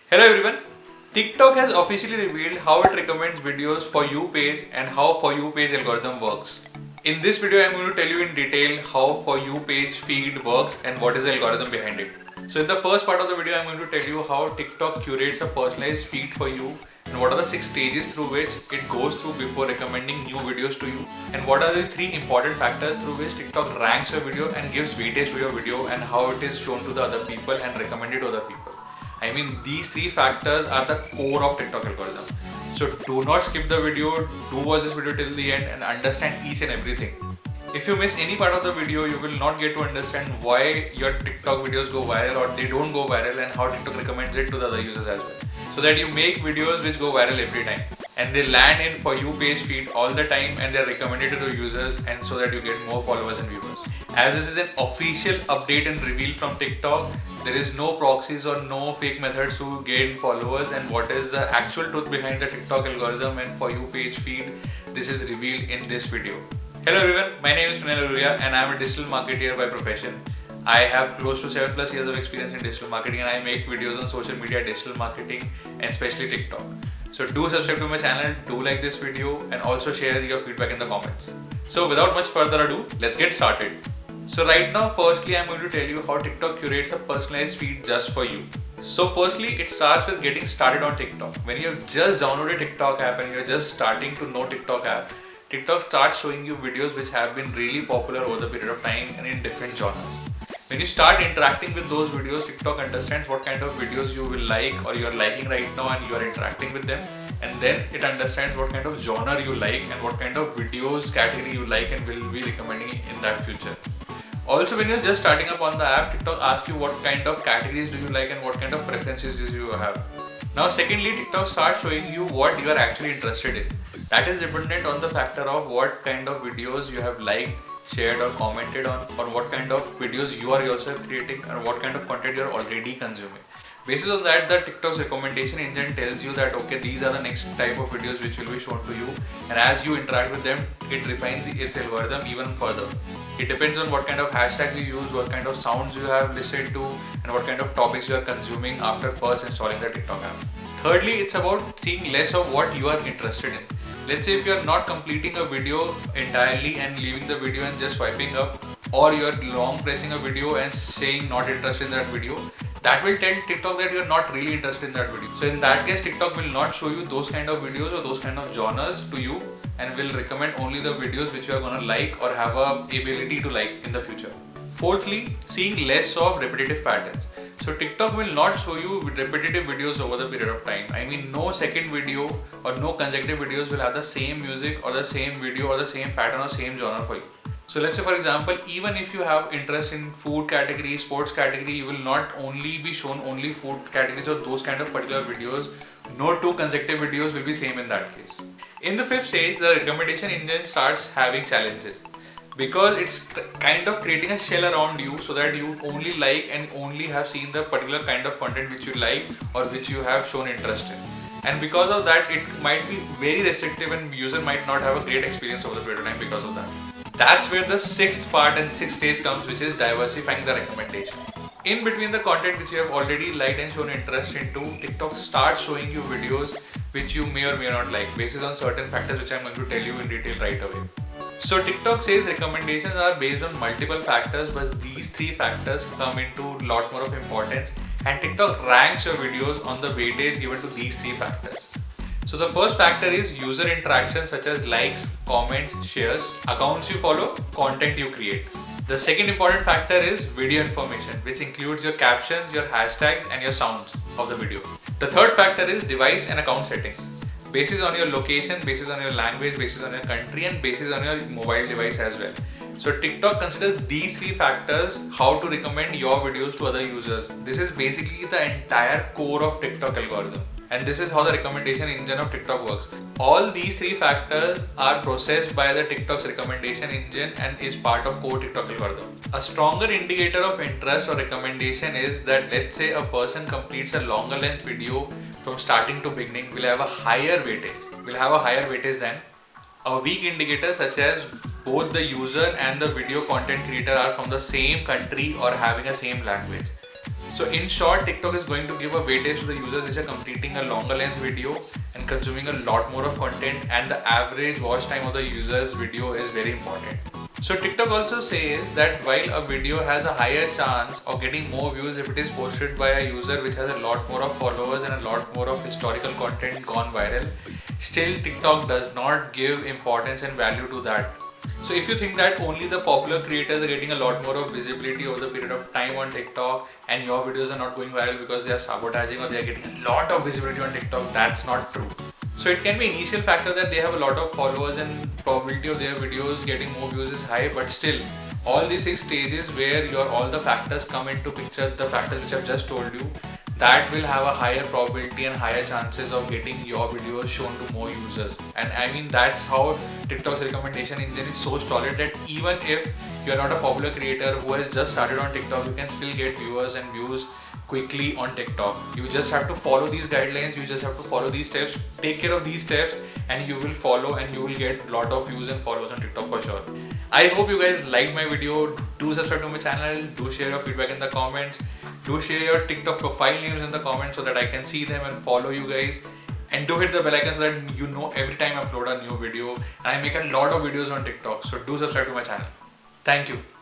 Hello everyone. TikTok has officially revealed how it recommends videos for you page and how for you page algorithm works. In this video, I am going to tell you in detail how for you page feed works and what is the algorithm behind it. So in the first part of the video, I am going to tell you how TikTok curates a personalized feed for you and what are the 6 stages through which it goes through before recommending new videos to you, and what are the 3 important factors through which TikTok ranks your video and gives weightage to your video and how it is shown to the other people and recommended to other people. I mean, these 3 factors are the core of TikTok algorithm. So do not skip the video, do watch this video till the end and understand each and everything. If you miss any part of the video, you will not get to understand why your TikTok videos go viral or they don't go viral and how TikTok recommends it to the other users as well. So that you make videos which go viral every time and they land in for you page feed all the time and they're recommended to the users, and so that you get more followers and viewers. As this is an official update and reveal from TikTok, there is no proxies or no fake methods to gain followers, and what is the actual truth behind the TikTok algorithm and for you page feed, this is revealed in this video. Hello everyone, my name is Pranay Luria and I am a digital marketer by profession. I have close to 7+ years of experience in digital marketing and I make videos on social media, digital marketing and especially TikTok. So do subscribe to my channel, do like this video and also share your feedback in the comments. So without much further ado, let's get started. So right now, firstly, I'm going to tell you how TikTok curates a personalized feed just for you. So firstly, it starts with getting started on TikTok. When you've just downloaded TikTok app and you're just starting to know TikTok app, TikTok starts showing you videos which have been really popular over the period of time and in different genres. When you start interacting with those videos, TikTok understands what kind of videos you will like or you're liking right now and you are interacting with them. And then it understands what kind of genre you like and what kind of videos category you like and will be recommending in that future. Also, when you're just starting up on the app, TikTok asks you what kind of categories do you like and what kind of preferences do you have. Now, secondly, TikTok starts showing you what you are actually interested in. That is dependent on the factor of what kind of videos you have liked, shared or commented on, or what kind of videos you are yourself creating and what kind of content you are already consuming. Based on that, the TikTok's recommendation engine tells you that okay, these are the next type of videos which will be shown to you, and as you interact with them, it refines its algorithm even further. It depends on what kind of hashtags you use, what kind of sounds you have listened to, and what kind of topics you are consuming after first installing the TikTok app. Thirdly, it's about seeing less of what you are interested in. Let's say if you are not completing a video entirely and leaving the video and just swiping up, or you are long pressing a video and saying not interested in that video, that will tell TikTok that you are not really interested in that video. So in that case, TikTok will not show you those kind of videos or those kind of genres to you and will recommend only the videos which you are gonna like or have a ability to like in the future. Fourthly, seeing less of repetitive patterns. So TikTok will not show you repetitive videos over the period of time. I mean, no second video or no consecutive videos will have the same music or the same video or the same pattern or same genre for you. So let's say for example, even if you have interest in food category, sports category, you will not only be shown only food categories or those kind of particular videos. No 2 consecutive videos will be same in that case. In the 5th stage, the recommendation engine starts having challenges because it's kind of creating a shell around you so that you only like and only have seen the particular kind of content which you like or which you have shown interest in. And because of that, it might be very restrictive and user might not have a great experience over the period of time because of that. That's where the 6th part and 6th stage comes, which is diversifying the recommendation. In between the content which you have already liked and shown interest into, TikTok starts showing you videos which you may or may not like based on certain factors which I'm going to tell you in detail right away. So TikTok says recommendations are based on multiple factors, but these 3 factors come into a lot more of importance, and TikTok ranks your videos on the weightage given to these 3 factors. So the first factor is user interaction such as likes, comments, shares, accounts you follow, content you create. The second important factor is video information, which includes your captions, your hashtags and your sounds of the video. The third factor is device and account settings, basis on your location, basis on your language, basis on your country and basis on your mobile device as well. So TikTok considers these 3 factors how to recommend your videos to other users. This is basically the entire core of TikTok algorithm. And this is how the recommendation engine of TikTok works. All these 3 factors are processed by the TikTok's recommendation engine and is part of core TikTok algorithm. A stronger indicator of interest or recommendation is that let's say a person completes a longer length video from starting to beginning will have a higher weightage than a weak indicator such as both the user and the video content creator are from the same country or having a same language. So in short, TikTok is going to give a weightage to the users which are completing a longer length video and consuming a lot more of content, and the average watch time of the user's video is very important. So TikTok also says that while a video has a higher chance of getting more views if it is posted by a user which has a lot more of followers and a lot more of historical content gone viral, still TikTok does not give importance and value to that. So if you think that only the popular creators are getting a lot more of visibility over the period of time on TikTok and your videos are not going viral because they are sabotaging or they are getting a lot of visibility on TikTok, that's not true. So it can be initial factor that they have a lot of followers and probability of their videos getting more views is high, but still all these 6 stages where your all the factors come into picture, the factors which I've just told you, that will have a higher probability and higher chances of getting your videos shown to more users. And I mean, that's how TikTok's recommendation engine is so solid that even if you're not a popular creator who has just started on TikTok, you can still get viewers and views quickly on TikTok. You just have to follow these guidelines, you just have to follow these steps, take care of these steps, and you will follow and you will get a lot of views and followers on TikTok for sure. I hope you guys liked my video. Do subscribe to my channel, do share your feedback in the comments, do share your TikTok profile names in the comments so that I can see them and follow you guys. And do hit the bell icon so that you know every time I upload a new video. And I make a lot of videos on TikTok, so do subscribe to my channel. Thank you.